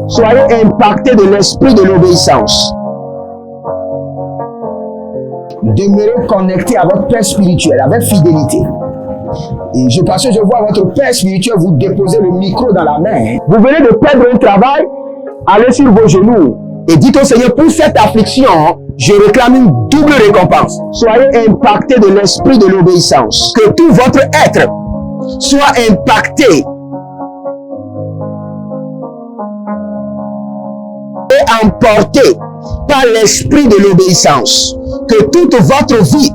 Soyez impactés de l'esprit de l'obéissance. Demeurez connectés à votre Père spirituel avec fidélité. Et parce que je vois votre Père spirituel vous déposer le micro dans la main. Vous venez de perdre un travail, allez sur vos genoux et dites au Seigneur, pour cette affliction, je réclame une double récompense. Soyez impactés de l'esprit de l'obéissance. Que tout votre être soit impacté et emporté par l'esprit de l'obéissance. Que toute votre vie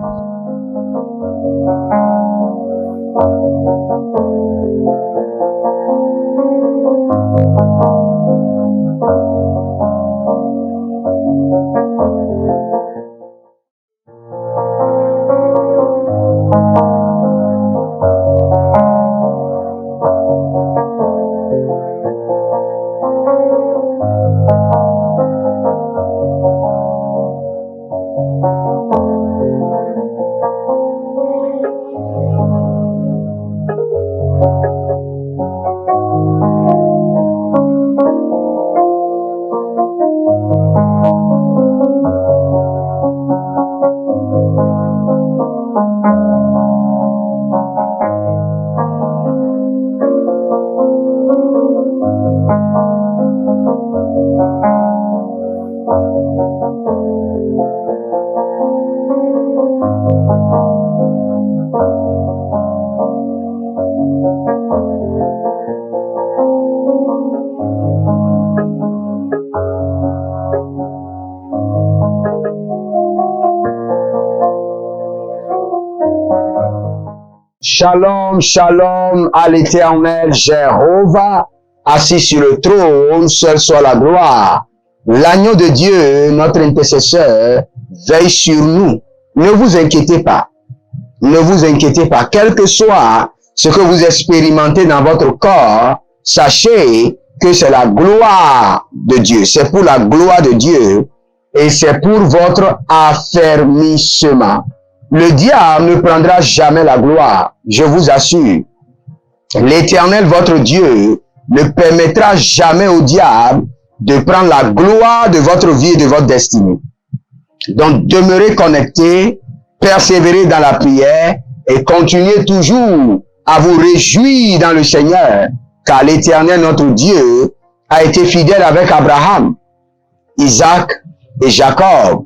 Shalom, shalom à l'Éternel Jéhovah, assis sur le trône, seul soit la gloire. L'agneau de Dieu, notre intercesseur, veille sur nous. Ne vous inquiétez pas. Ne vous inquiétez pas. Quel que soit ce que vous expérimentez dans votre corps, sachez que c'est la gloire de Dieu. C'est pour la gloire de Dieu et c'est pour votre affermissement. Le diable ne prendra jamais la gloire, je vous assure. L'Éternel, votre Dieu, ne permettra jamais au diable de prendre la gloire de votre vie et de votre destinée. Donc, demeurez connectés, persévérez dans la prière et continuez toujours à vous réjouir dans le Seigneur, car l'Éternel, notre Dieu, a été fidèle avec Abraham, Isaac et Jacob,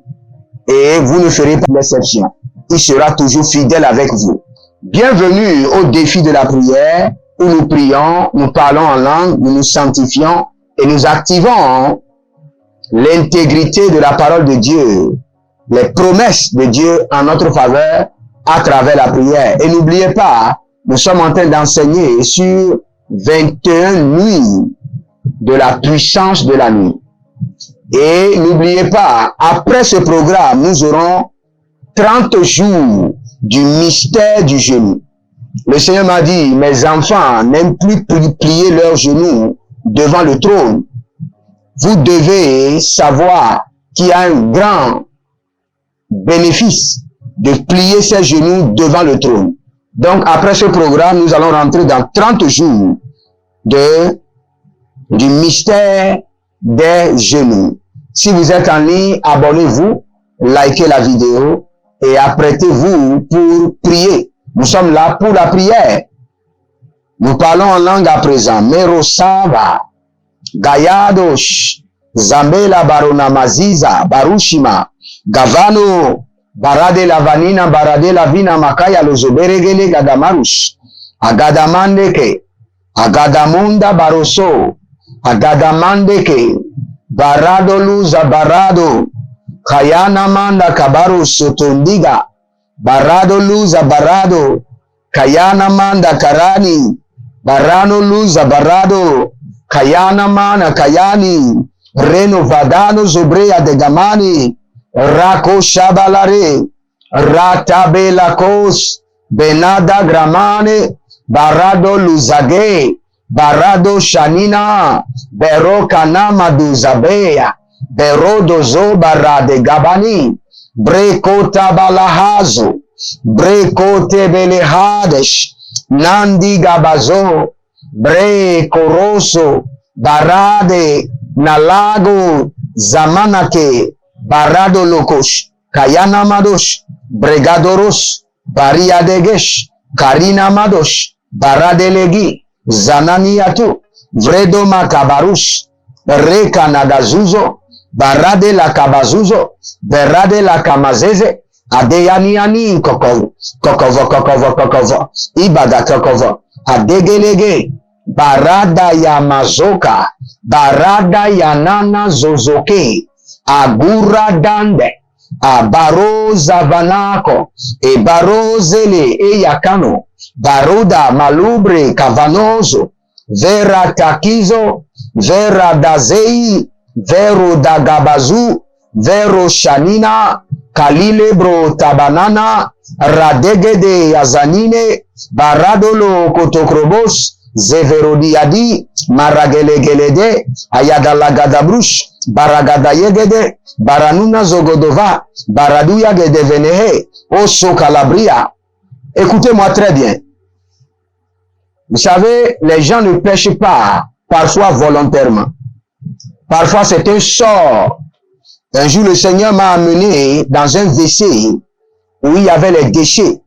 et vous ne ferez pas l'exception. Il sera toujours fidèle avec vous. Bienvenue au défi de la prière où nous prions, nous parlons en langue, nous nous sanctifions et nous activons l'intégrité de la parole de Dieu, les promesses de Dieu en notre faveur à travers la prière. Et n'oubliez pas, nous sommes en train d'enseigner sur 21 nuits de la puissance de la nuit. Et n'oubliez pas, après ce programme, nous aurons 30 jours du mystère du genou. Le Seigneur m'a dit, mes enfants n'aiment plus plier leurs genoux devant le trône. Vous devez savoir qu'il y a un grand bénéfice de plier ses genoux devant le trône. Donc, après ce programme, nous allons rentrer dans 30 jours du mystère des genoux. Si vous êtes en ligne, abonnez-vous, likez la vidéo et apprêtez-vous pour prier. Nous sommes là pour la prière. Nous parlons en langue à présent. Merosava, Gayadosh, Zambela Barona Maziza, Barushima, Gavano, Barade la Vanina, Barade la Vina Makaya, Lozoberegele Gadamarush, Agadamandeke, Agadamunda Baroso, Agadamandeke, Barado Luza Barado, Kayana Manda Kabaru Sotondiga, Barado Luza Barado, Kayana Manda Karani, Barano Luza Barado, Kayana Mana Kayani, Reno Vadano Zobrea de Gamani, Rako Shabalare, Ratabela Kos, Benada Gramane, Barado Luzage, Barado Shanina, Bero Kanama Duzabea, Bero Dozo Barade Gabani, Breko Tabalahazo, Breko Tebele Hadesh, Nandi Gabazo, bre koroso, barade, nalago, zamanake, barado lokosh, kayana madosh, bregadoros, bariadegesh, karina madosh, baradelegi, zananiatu, vredo makabarush, reka nagazuzo, barade la kabazuzo, berade la kamazeze, adeyaniani kokovo, kokovo, kokovo, kokovo, ibaga kokovo, adegelege, barada ya mazoka, barada ya nana zozoke, agura dande, abaro zavanako, e barozele e yakano, baruda malubre kavanozo, vera takizo, vera dazei, vero dagabazu, vero shanina, kalile bro tabanana, radegede yazanine, baradolo kotokrobos, zeverodiadi, maragelegelede, ayadalagadabrush, baragadayegede, baranuna zogodova, baraduya gedevenehe, oso calabria. Écoutez-moi très bien. Vous savez, les gens ne pêchent pas, parfois volontairement. Parfois, c'est un sort. Un jour, le Seigneur m'a amené dans un WC où il y avait les déchets.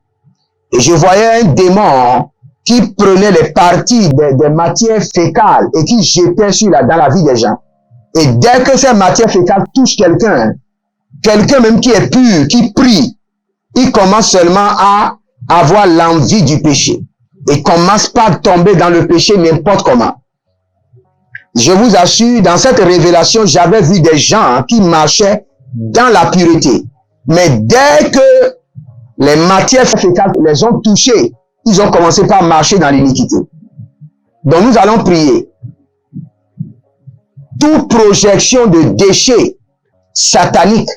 Et je voyais un démon qui prenait les parties des matières fécales et qui jetait dans la vie des gens. Et dès que ces matières fécales touchent quelqu'un, quelqu'un même qui est pur, qui prie, il commence seulement à avoir l'envie du péché. Et commence pas à tomber dans le péché n'importe comment. Je vous assure, dans cette révélation, j'avais vu des gens qui marchaient dans la pureté. Mais dès que les matières fécales les ont touchés, ils ont commencé par marcher dans l'iniquité. Donc nous allons prier. Toute projection de déchets sataniques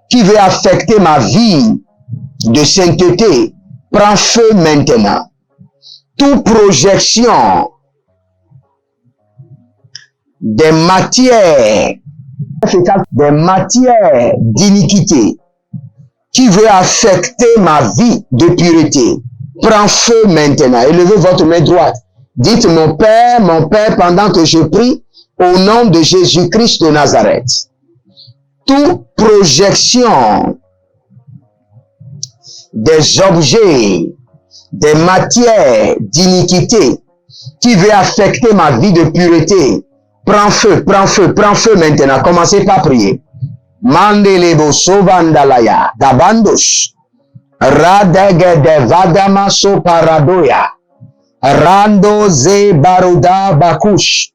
qui veut affecter ma vie de sainteté prend feu maintenant. Toute projection des matières d'iniquité qui veut affecter ma vie de pureté prend feu maintenant. Élevez votre main droite. Dites mon Père, pendant que je prie, au nom de Jésus-Christ de Nazareth. Toute projection des objets, des matières d'iniquité qui veut affecter ma vie de pureté, prends feu, prends feu, prends feu maintenant. Commencez par prier. Mandelebo sovandalaya, dabandosh, radege de vadamaso paradoya, rando ze baruda bakush,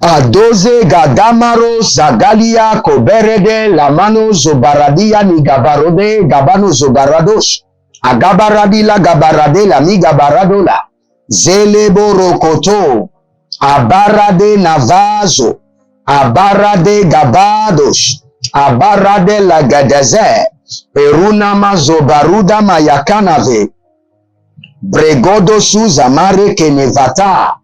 adoze gadamaro zagalia koberede lamano zobaradia ni gabarode gabano zobaradosh, agabaradila gabarade la mi gabaradola, zelebo rokoto, abarade navazo, abarade gabadosh, abarade la gadaze, perunama zobaruda mayakanave, bregodo suzamare kenevata,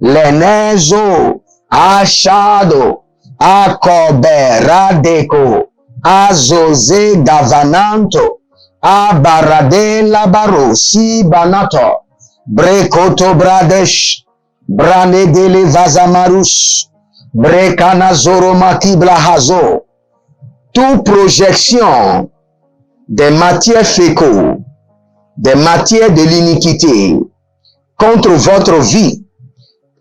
lenezo, ashado, akoberadeko, azoze gavananto, abarade labaro si banato, brekoto bradesh, branedele vazamarus, brekana zoromaki blahazo. Toute projection des matières fécaux, des matières de l'iniquité contre votre vie,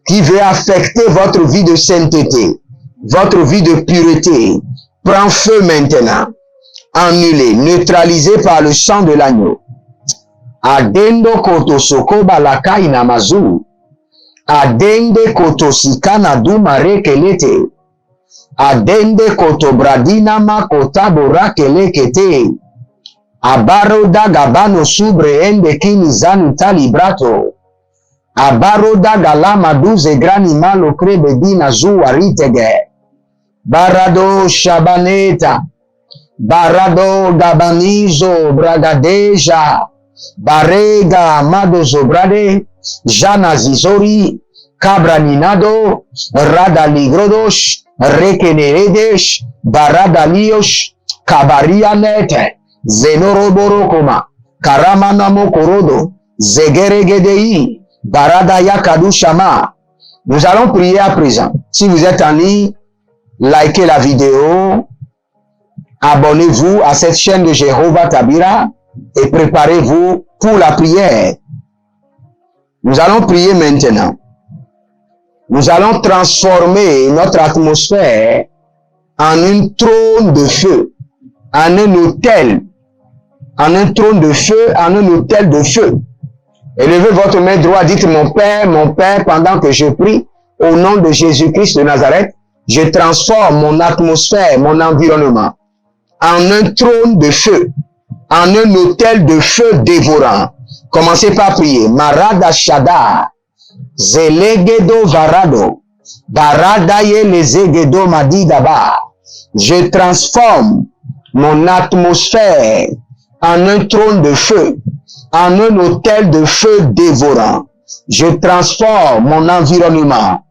qui veut affecter votre vie de sainteté, votre vie de pureté, prend feu maintenant, annulé, neutralisé par le sang de l'agneau. Adendo kotosoko balaka inamazu, adende kotosikana dumare kelete, adende kotobradina makota bora kelekete, abaro da gabano subre ende kinizanu talibrato, abaro da galama duze grani malo krebedina zuwaritege, barado shabaneta, barado gabanizo bragadeja, barega amado zobrade, jana zizori, cabra ninado, rada ligrodos, rekeneredesh, barada lios, kabaria nete, zenoroborokoma, karamana mokorodo, zegeregedei, Baradaya Kadushama. Nous allons prier à présent. Si vous êtes en ligne, likez la vidéo, abonnez-vous à cette chaîne de Jéhovah Tabira et préparez-vous pour la prière. Nous allons prier maintenant. Nous allons transformer notre atmosphère en un trône de feu, en un autel, en un trône de feu, en un autel de feu. Élevez votre main droite, dites mon Père, pendant que je prie, au nom de Jésus-Christ de Nazareth, je transforme mon atmosphère, mon environnement, en un trône de feu, en un autel de feu dévorant. Commencez par prier. Marada Shada, Zelegedo Varado, Baradaye Lezegedo Madidaba. Je transforme mon atmosphère en un trône de feu, en un autel de feu dévorant. Je transforme mon environnement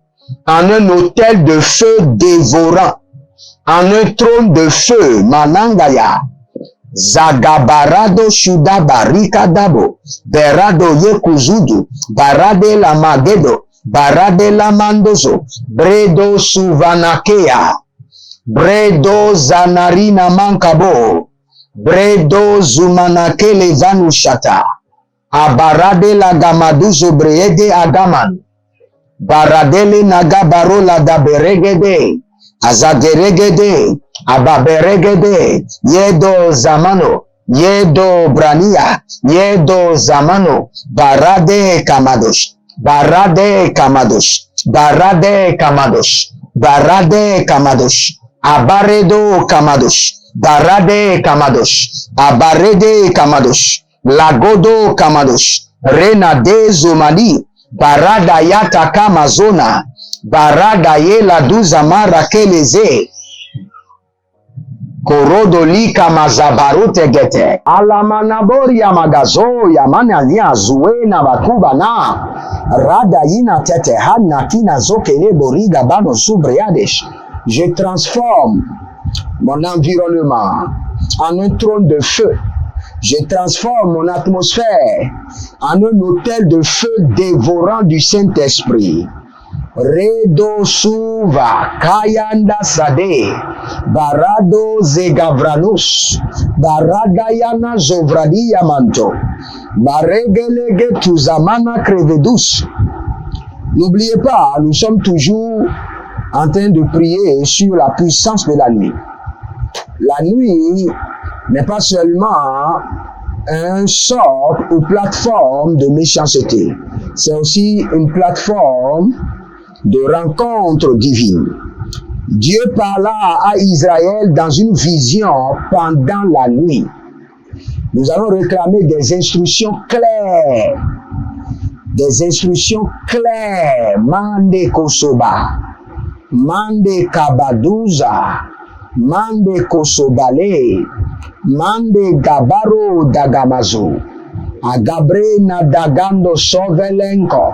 en un autel de feu dévorant, en un trône de feu, Manangaya. Zagabarado Shuda Barika Dabo, Berado Yekuzudu, Barade la Magedo, Barade la Mandozo, Bredo Suvanakea, Bredo Zanarina Mankabo, Bredo Zumanakele Vanushata, Abarade la Gamaduzo Breede Agaman, Baradele Nagabaro la Daberegede, Azaderegede, Ababeregede, Yedo Zamano, Yedo Brania, Yedo Zamano, Barade Kamadosh, Barade Kamadosh, Barade Kamadosh, Barade Kamadosh, Abaredo Kamadosh, Barade Kamadosh, Abarede Kamadosh, Lagodo Kamadosh, Renade Zomali, Barada Yata Kamazona, Barada Yela Duzamara Keleze, Korodoli Kamazabarute Gete, Alamanabori Yamagazo, Yamanania Zuena Bakubana, Radayina Tete Hanna Kina Zokele Boriga Bano Subreadesh. Je transforme mon environnement en un trône de feu. Je transforme mon atmosphère en un autel de feu dévorant du Saint-Esprit. Redo Suva, Kayanda Sade, Barado Zegavranus, Baradayana Zovradi Yamanto, Baregelege Tuzamana Crevedus. N'oubliez pas, nous sommes toujours en train de prier sur la puissance de la nuit. La nuit n'est pas seulement un sort ou plateforme de méchanceté, c'est aussi une plateforme de rencontre divine. Dieu parla à Israël dans une vision pendant la nuit. Nous allons réclamer des instructions claires. Des instructions claires. Mande Kosoba, Mande Kabaduza, Mande Kosobale, Mande Gabaro Dagamazo, Agabre Nadagando Sovelenko,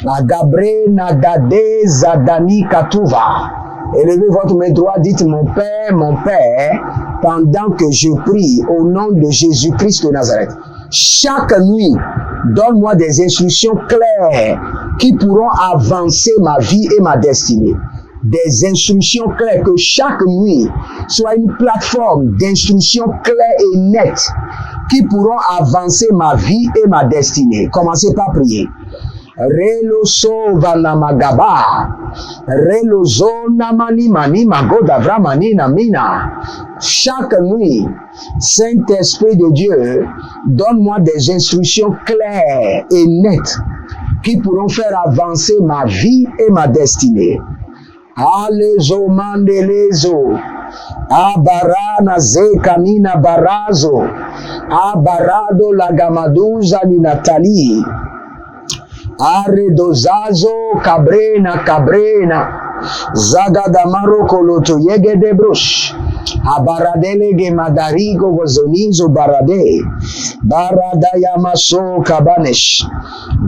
Agabre Nadade Zadani Katuva. Élevez votre main droite, dites mon Père, pendant que je prie au nom de Jésus-Christ de Nazareth. Chaque nuit, donne-moi des instructions claires qui pourront avancer ma vie et ma destinée. Des instructions claires, que chaque nuit soit une plateforme d'instructions claires et nettes qui pourront avancer ma vie et ma destinée. Commencez par prier. Relo Sovanamagaba, Relo Zonamani Mani Magoda Vramani Namina. Chaque nuit, Saint-Esprit de Dieu, donne-moi des instructions claires et nettes qui pourront faire avancer ma vie et ma destinée. Alezo Mandelezo, Abarana Zekanina Barazo, Abarado Lagamaduza ni Nathalie. Aredozazo Cabrena Zagadamaro Koloto Yegedebrush Abaradele Gemadarigo Vozonizo Barade Barada Yamaso Kabanesh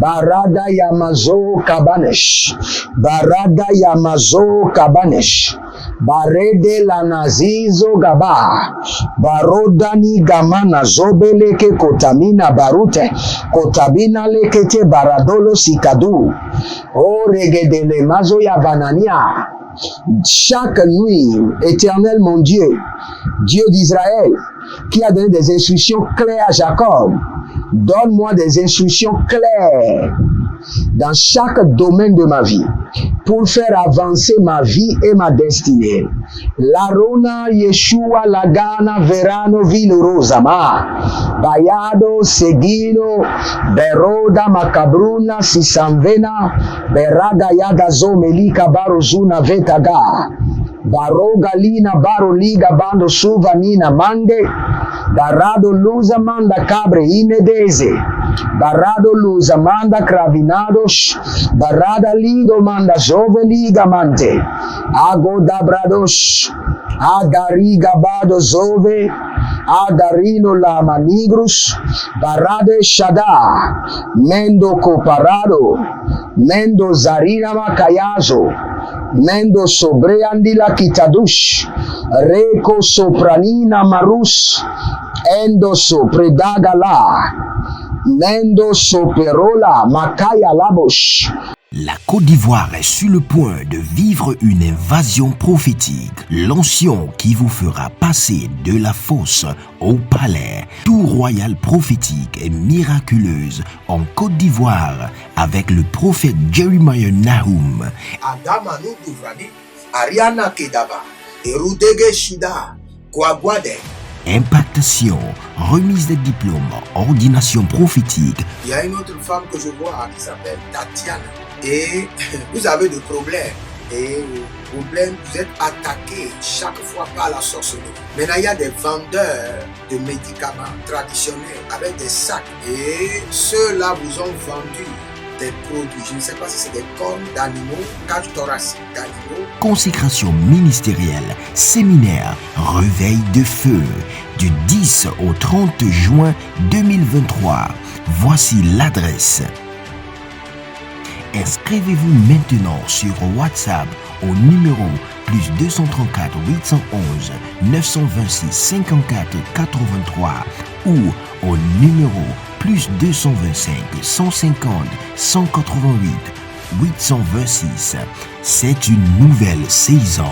Barada Yamazo Kabanesh Barada Yamazo Kabanesh Barede la nazizo gaba. Barodani gamana zobeleke kotamina barute. Kotabina lekete baradolo sikadu. O regedele mazo ya banania. Chaque nuit, Éternel mon Dieu, Dieu d'Israël, qui a donné des instructions claires à Jacob, donne-moi des instructions claires dans chaque domaine de ma vie pour faire avancer ma vie et ma destinée. Larona Yeshua Lagana Verano Vilorosama Bayado Seguino Beroda Macabruna Sisamvena Beraga Yaga Zomelika Barozuna Vetaga Baroga Lina Baroliga Bando Suvanina Mande Barado Luza Manda Cabre Inedese Barado Luza Manda Cravinados Barada Ligo Manda Jove Liga Mante Ago Dabrados Agariga Bado Zove Agarino Lama Nigrus Barade Shada Mendo Coparado Mendo Zarina Macayazo Mendo Sobreandila Kitadush Reco Sopranina Marus Endo Sopredagala Mendo Soperola Makaya Labosh. La Côte d'Ivoire est sur le point de vivre une invasion prophétique. L'onction qui vous fera passer de la fosse au palais. Tout royal prophétique et miraculeuse en Côte d'Ivoire avec le prophète Jeremiah Nahum. Adamanu Duvrani, Ariana Kedaba, Erudege Shuda, Kouagwade. Impactation, remise des diplômes, ordination prophétique. Il y a une autre femme que je vois qui s'appelle Tatiana. Et vous avez des problèmes. Et problème, vous êtes attaqué chaque fois par la sorcellerie. Maintenant, il y a des vendeurs de médicaments traditionnels avec des sacs. Et ceux-là vous ont vendu des produits. Je ne sais pas si c'est des cornes d'animaux, cage thoracique d'animaux. Consécration ministérielle, séminaire, réveil de feu, du 10 au 30 juin 2023. Voici l'adresse. Inscrivez-vous maintenant sur WhatsApp au numéro plus 234 811 926 54 83 ou au numéro plus 225 150 188 826. C'est une nouvelle saison.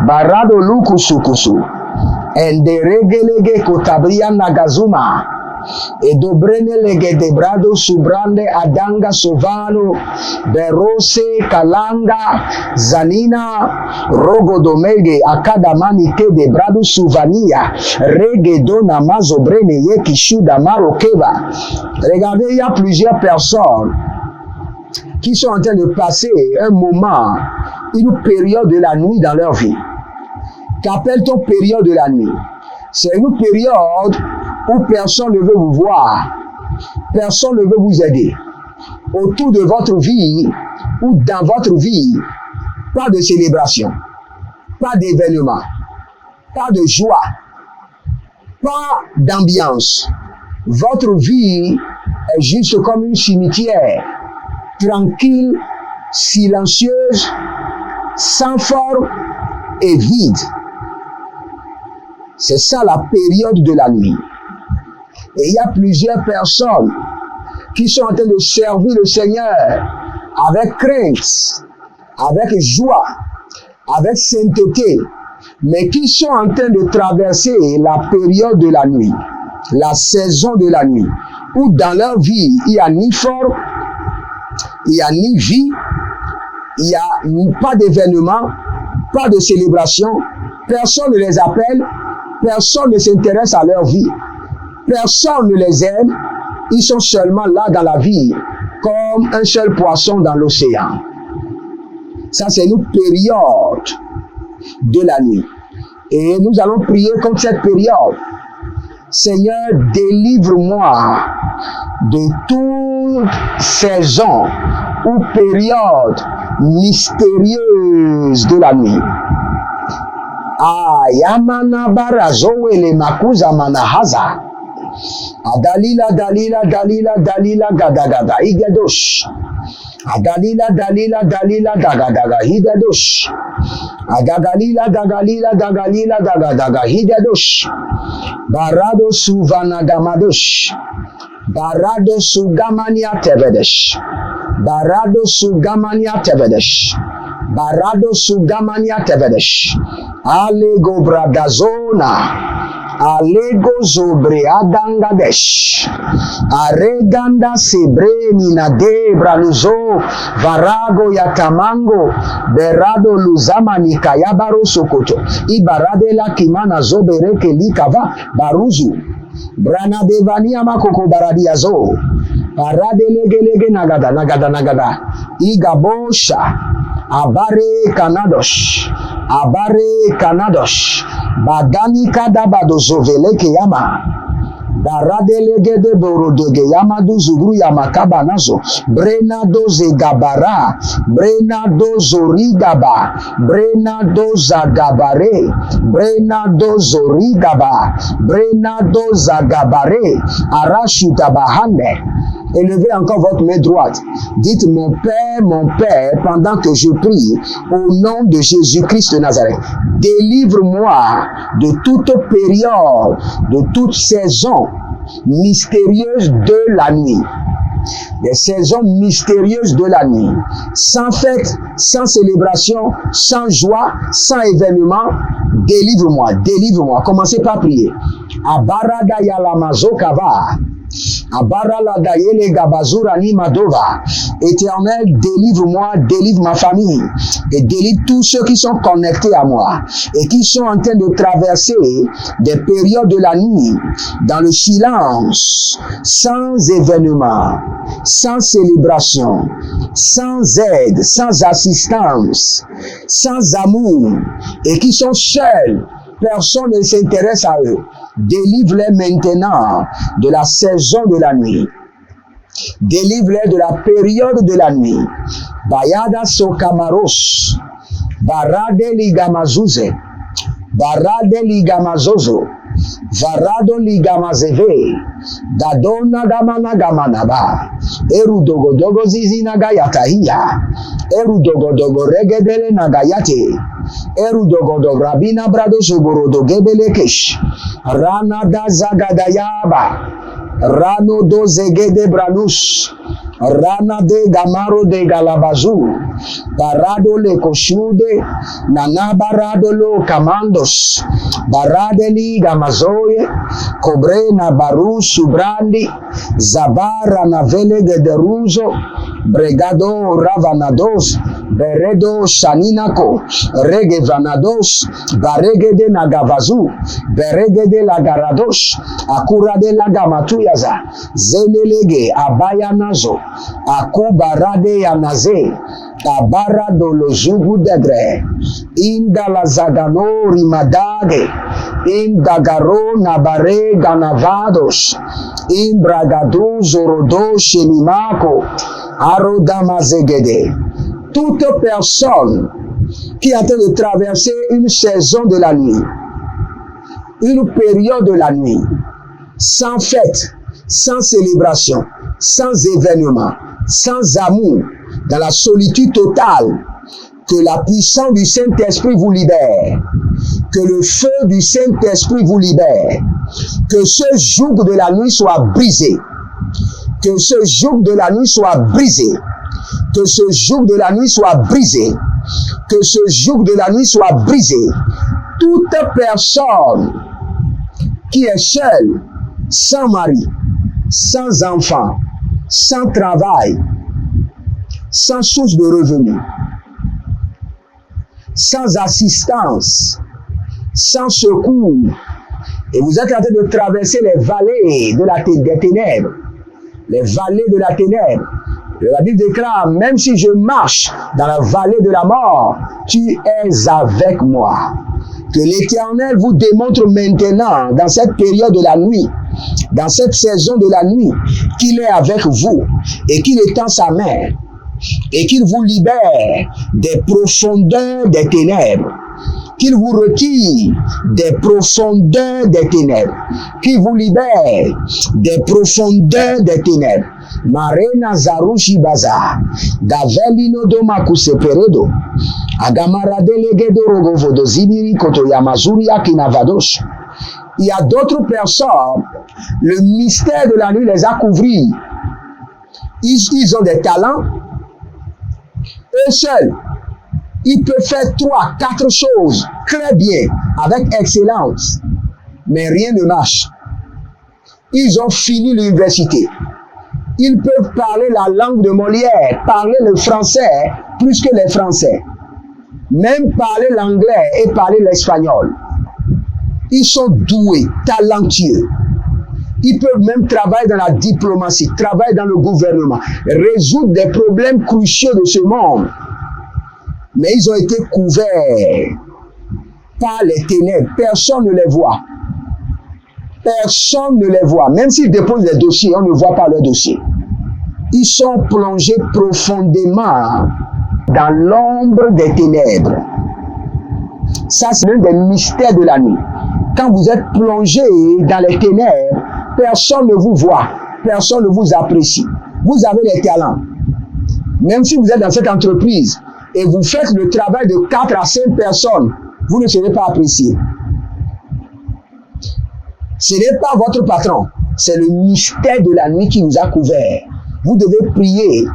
Barado lukusukusu. Enderegelege kotabria nagazuma. Edobrene lege debrado subrande adanga sovano. Berose kalanga zanina. Rogo domege akadamani ke debrado suvania. Rege dona mazobrene yeki shuda marokeba. Regardez, il y a plusieurs personnes qui sont en train de passer un moment, une période de la nuit dans leur vie. Qu'appelle-t-on période de la nuit? C'est une période où personne ne veut vous voir, personne ne veut vous aider. Autour de votre vie ou dans votre vie, pas de célébration, pas d'événement, pas de joie, pas d'ambiance. Votre vie est juste comme un cimetière, tranquille, silencieuse, sans forme et vide. C'est ça la période de la nuit. Et il y a plusieurs personnes qui sont en train de servir le Seigneur avec crainte, avec joie, avec sainteté, mais qui sont en train de traverser la période de la nuit, la saison de la nuit, où dans leur vie, il n'y a ni forme, il n'y a ni vie, il n'y a pas d'événement, pas de célébration, personne ne les appelle, personne ne s'intéresse à leur vie, personne ne les aime, ils sont seulement là dans la vie, comme un seul poisson dans l'océan. Ça, c'est une période de la nuit. Et nous allons prier contre cette période. Seigneur, délivre-moi de toute saison ou période mystérieuse de la nuit. Yamana barazo ele makuza manahaza. Adalila dalila dalila dalila gadagada igadosh. Adalila dalila dalila dagadaga hidadosh. Adagalila dagalila dagalila dagadaga hidadosh. Barado suvanagamadosh. Barado sugamania tevedesh. Barado sugamania tevedesh. Barado sugamania tevedesh. Alego bradazona. Alego zobre adangadesh. Areganda sebreni na debra luzo. Varago yatamango. Berado luzama nikayabaro sokoto. Ibarade la kimana zobereke likava baruzu. Brana devania makoko baradiazo. Parade lege nagada nagada nagada. Igabosha. Abare kanadosh. Abare kanadosh. Badani kadabado zoveleke yama. Barade legede borodege yamadu zugru yamakaba nazo. Brenado zegabara. Brenado zorigaba. Brenado zagabare. Brenado zorigaba. Brenado zagabare. Arashutabahane. Élevez encore votre main droite. Dites mon Père, pendant que je prie, au nom de Jésus-Christ de Nazareth, délivre-moi de toute période, de toute saison mystérieuse de la nuit. Des saisons mystérieuses de la nuit, sans fête, sans célébration, sans joie, sans événement. Délivre-moi, délivre-moi. Commencez par prier. Abarada yalamazo kava. Abarala dayele gabazura ni madova. Éternel, délivre-moi, délivre ma famille et délivre tous ceux qui sont connectés à moi et qui sont en train de traverser des périodes de la nuit dans le silence, sans événement, sans célébration, sans aide, sans assistance, sans amour et qui sont seuls. Personne ne s'intéresse à eux. Délivre-les maintenant de la saison de la nuit. Délivre-les de la période de la nuit. Bayada sokamaros. Barade ligamazuze. Barade ligamazozo. Varado ligamazeve. Dadona gamana gamanaba. Erudogo dogo zizi nagayatahia. Erudogo dogo regedele nagayate. Erudogodo rabina brado soborodo gebelekesh. Rana da zagadayaba. Rano do zegede branus. Rana de gamaro de galabazu. Barado le koshude. Nana barado lo kamandos. Baradeli gamazoye. Kobre na baru subrandi. Zabara na vele gederuzo. Bregado ravanados. Beredo shaninako. Rege vanados. Baregede nagavazu. Beregede lagarados. Akura de lagamatuyaza. Zelelege abayanazo. Akubarade yanaze. Tabara dolozugu degre. Inda la zagano rimadage. Indagaro nabare ganavados. Imbragadu zorodo shenimako. Arodamazegede. Toute personne qui est en train de traverser une saison de la nuit, une période de la nuit, sans fête, sans célébration, sans événement, sans amour, dans la solitude totale, que la puissance du Saint-Esprit vous libère, que le feu du Saint-Esprit vous libère, que ce joug de la nuit soit brisé, Que ce joug de la nuit soit brisé. Que ce joug de la nuit soit brisé. Que ce joug de la nuit soit brisé. Toute personne qui est seule, sans mari, sans enfant, sans travail, sans source de revenus, sans assistance, sans secours, et vous êtes en train de traverser les vallées des ténèbres, les vallées de la ténèbre. La Bible déclare, même si je marche dans la vallée de la mort, tu es avec moi. Que l'Éternel vous démontre maintenant, dans cette période de la nuit, dans cette saison de la nuit, qu'il est avec vous et qu'il étend sa main et qu'il vous libère des profondeurs des ténèbres, qu'il vous retire des profondeurs des ténèbres, qu'il vous libère des profondeurs des ténèbres. Marena Zarushi Baza, Gavelino Domaku Seperedo, Agamarade Legedo Rogovodo Zibiri Koto Yamazuria Kinavadosh. Il y a d'autres personnes, le mystère de la nuit les a couverts. Ils ont des talents. Eux seuls, ils peuvent faire 3, 4 choses très bien, avec excellence. Mais rien ne marche. Ils ont fini l'université. Ils peuvent parler la langue de Molière, parler le français plus que les Français. Même parler l'anglais et parler l'espagnol. Ils sont doués, talentueux. Ils peuvent même travailler dans la diplomatie, travailler dans le gouvernement, résoudre des problèmes cruciaux de ce monde. Mais ils ont été couverts par les ténèbres. Personne ne les voit. Personne ne les voit. Même s'ils déposent les dossiers, on ne voit pas leurs dossiers. Ils sont plongés profondément dans l'ombre des ténèbres. Ça, c'est l'un des mystères de la nuit. Quand vous êtes plongé dans les ténèbres, personne ne vous voit, personne ne vous apprécie. Vous avez les talents. Même si vous êtes dans cette entreprise et vous faites le travail de 4 à 5 personnes, vous ne serez pas apprécié. Ce n'est pas votre patron, c'est le mystère de la nuit qui nous a couverts. Vous devez prier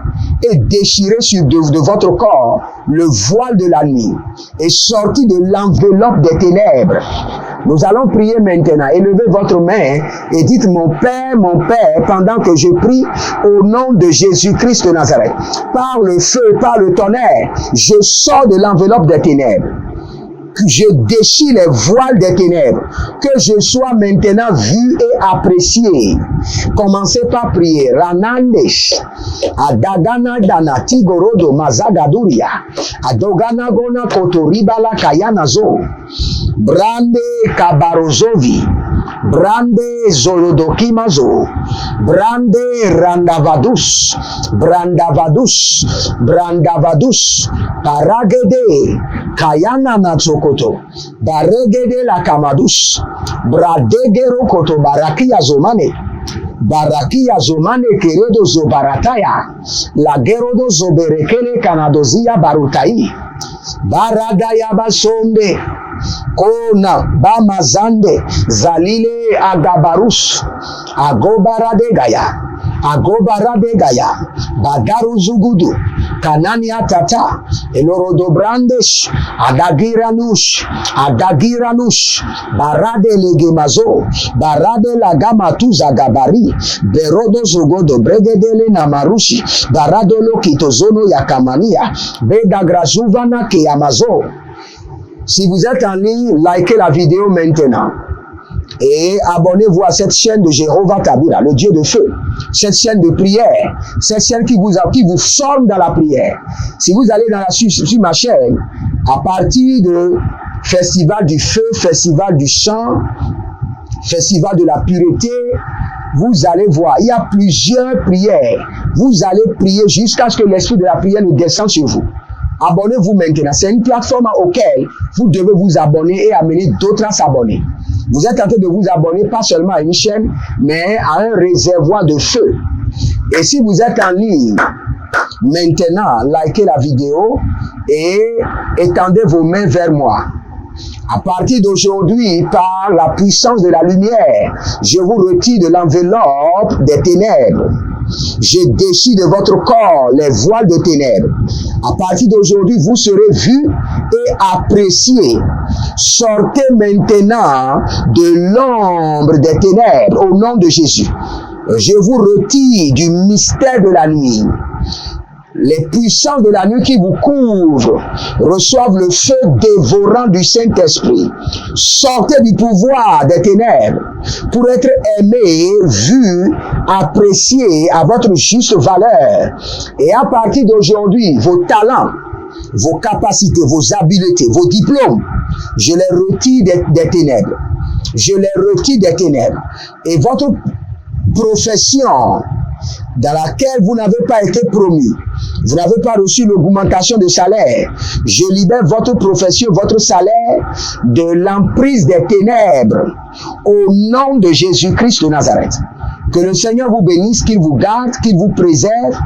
et déchirer de votre corps le voile de la nuit et sortir de l'enveloppe des ténèbres. Nous allons prier maintenant. Élevez votre main et dites, mon Père, pendant que je prie au nom de Jésus-Christ de Nazareth, par le feu, par le tonnerre, je sors de l'enveloppe des ténèbres. Que je déchire les voiles des ténèbres, que je sois maintenant vu et apprécié. Commencez par prier. Ranandesh, Adagana Danati Gorodo Mazagaduria, Adogana Gona Kotoribala Kayanazo, Brande Kabarozovi, Brande Zolodokimazo, Brande Randavadus, Paragede, Kayana Natsokoto, Baregede la Kamadus, Bradegero Koto Barakia Zomane, Keredo Zobarataya, La Gerodo Zoberekele Kanadozia Barutai, Baradaya Basonde, Kona Bamazande, Zalile Agabarus, Agobaradegaya, Bagaru Zugudu, Kanania Tata, Elorodo Brandesh, Adagiranush, Barade Legemazo, Barade Lagamatuza Gabari, Berodo Zugodo, Bregedele Namarushi, Baradolo Kitozono Yakamania, Beda Grazuvana Kiamazo. Si vous êtes en ligne, likez la vidéo maintenant. Et abonnez-vous à cette chaîne de Jéhovah Tabira, le Dieu de feu. Cette chaîne de prière, cette chaîne qui vous forme dans la prière. Si vous allez sur ma chaîne, à partir de Festival du feu, Festival du chant, Festival de la pureté, vous allez voir, il y a plusieurs prières. Vous allez prier jusqu'à ce que l'esprit de la prière ne descende sur vous. Abonnez-vous maintenant. C'est une plateforme auquel vous devez vous abonner et amener d'autres à s'abonner. Vous êtes en train de vous abonner pas seulement à une chaîne, mais à un réservoir de feu. Et si vous êtes en ligne, maintenant, likez la vidéo et étendez vos mains vers moi. À partir d'aujourd'hui, par la puissance de la lumière, je vous retire de l'enveloppe des ténèbres. Je déchire de votre corps les voiles de ténèbres. À partir d'aujourd'hui, vous serez vus et appréciés. Sortez maintenant de l'ombre des ténèbres au nom de Jésus. Je vous retire du mystère de la nuit. Les puissances de la nuit qui vous couvrent reçoivent le feu dévorant du Saint-Esprit. Sortez du pouvoir des ténèbres pour être aimés, vus, appréciés à votre juste valeur. Et à partir d'aujourd'hui, vos talents, vos capacités, vos habiletés, vos diplômes, je les retire des ténèbres. Je les retire des ténèbres. Et votre profession dans laquelle vous n'avez pas été promu, vous n'avez pas reçu l'augmentation de salaire, je libère votre profession, votre salaire de l'emprise des ténèbres au nom de Jésus-Christ de Nazareth. Que le Seigneur vous bénisse, qu'il vous garde, qu'il vous préserve.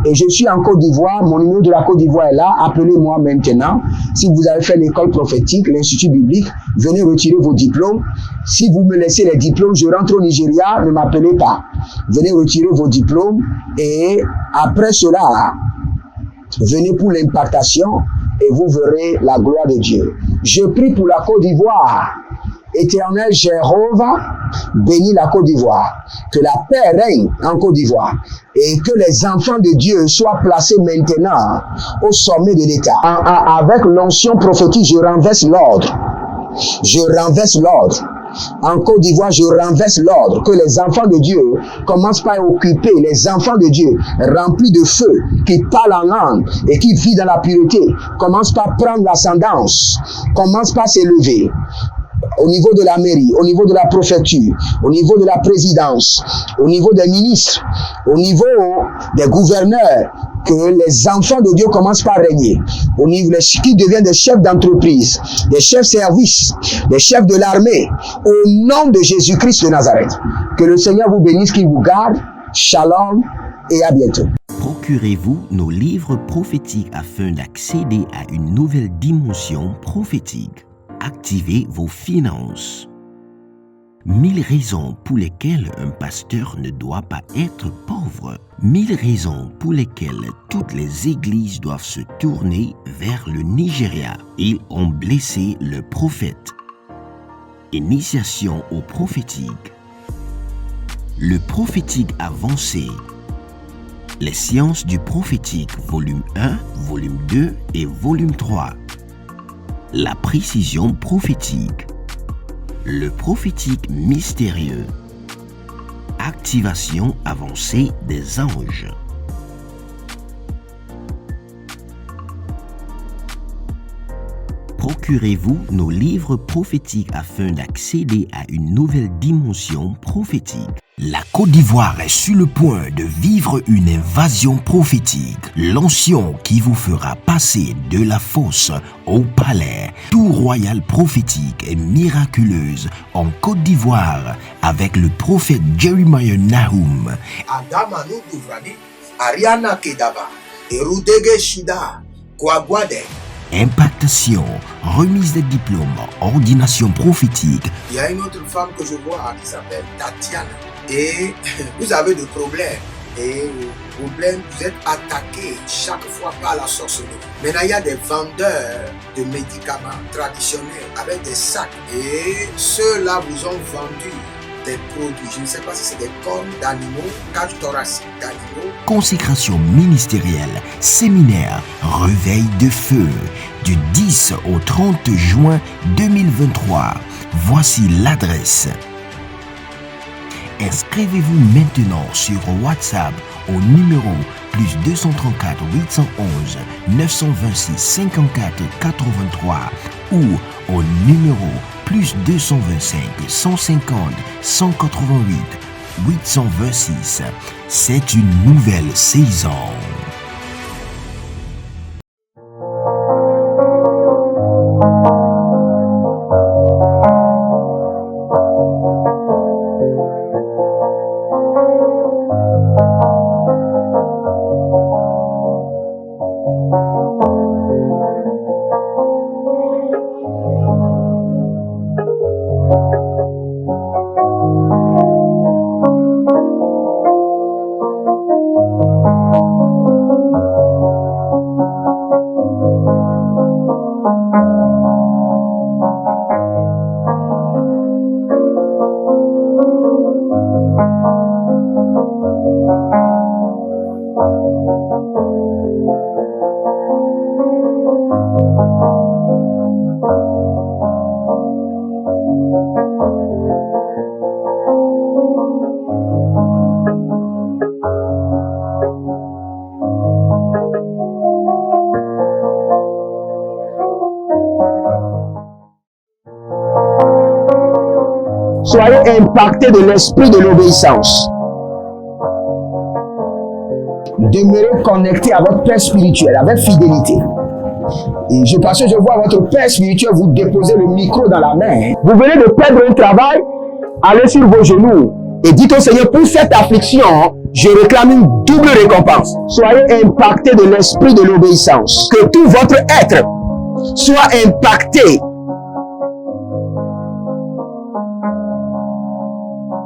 Et je suis en Côte d'Ivoire, mon numéro de la Côte d'Ivoire est là, appelez-moi maintenant. Si vous avez fait l'école prophétique, l'Institut biblique, venez retirer vos diplômes. Si vous me laissez les diplômes, je rentre au Nigeria, ne m'appelez pas. Venez retirer vos diplômes et après cela, venez pour l'impactation et vous verrez la gloire de Dieu. Je prie pour la Côte d'Ivoire. Éternel Jéhovah, bénis la Côte d'Ivoire. Que la paix règne en Côte d'Ivoire et que les enfants de Dieu soient placés maintenant au sommet de l'État. Avec l'onction prophétique, je renverse l'ordre. Je renverse l'ordre. En Côte d'Ivoire, je renverse l'ordre. Que les enfants de Dieu commencent par occuper, les enfants de Dieu remplis de feu, qui parlent en langue et qui vivent dans la pureté, commencent par prendre l'ascendance, commencent par s'élever. Au niveau de la mairie, au niveau de la préfecture, au niveau de la présidence, au niveau des ministres, au niveau des gouverneurs, que les enfants de Dieu commencent par régner. Au niveau qui deviennent des chefs d'entreprise, des chefs de service, des chefs de l'armée, au nom de Jésus-Christ de Nazareth. Que le Seigneur vous bénisse, qu'il vous garde. Shalom et à bientôt. Procurez-vous nos livres prophétiques afin d'accéder à une nouvelle dimension prophétique. Activez vos finances. 1000 raisons pour lesquelles un pasteur ne doit pas être pauvre. 1000 raisons pour lesquelles toutes les églises doivent se tourner vers le Nigeria. Ils ont blessé le prophète. Initiation au prophétique. Le prophétique avancé. Les sciences du prophétique, volume 1, volume 2 et volume 3. La précision prophétique. Le prophétique mystérieux. Activation avancée des anges. Procurez-vous nos livres prophétiques afin d'accéder à une nouvelle dimension prophétique. La Côte d'Ivoire est sur le point de vivre une invasion prophétique. L'onction qui vous fera passer de la fosse au palais. Tout royal prophétique et miraculeuse en Côte d'Ivoire avec le prophète Jeremiah Nahum. Adamanu Duvrani, Ariana Kedava, Erudege Shida, Kwagwade. Impactation, remise des diplômes, ordination prophétique. Il y a une autre femme que je vois qui s'appelle Tatiana. Et vous avez des problèmes. Et problème, vous êtes attaqué chaque fois par la sorcellerie. Maintenant, il y a des vendeurs de médicaments traditionnels avec des sacs. Et ceux-là vous ont vendu des produits. Je ne sais pas si c'est des cornes d'animaux, cage thoracique d'animaux. Consécration ministérielle, séminaire, réveil de feu, du 10 au 30 juin 2023. Voici l'adresse. Inscrivez-vous maintenant sur WhatsApp au numéro plus 234 811 926 54 83 ou au numéro plus 225 150 188 826. C'est une nouvelle saison. Soyez impactés de l'esprit de l'obéissance. Demeurez connectés à votre Père spirituel avec fidélité. Et parce que je vois votre Père spirituel vous déposer le micro dans la main. Vous venez de perdre un travail, allez sur vos genoux et dites au Seigneur, pour cette affliction, je réclame une double récompense. Soyez impactés de l'esprit de l'obéissance. Que tout votre être soit impacté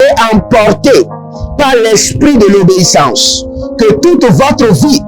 et emporté par l'esprit de l'obéissance. Que toute votre vie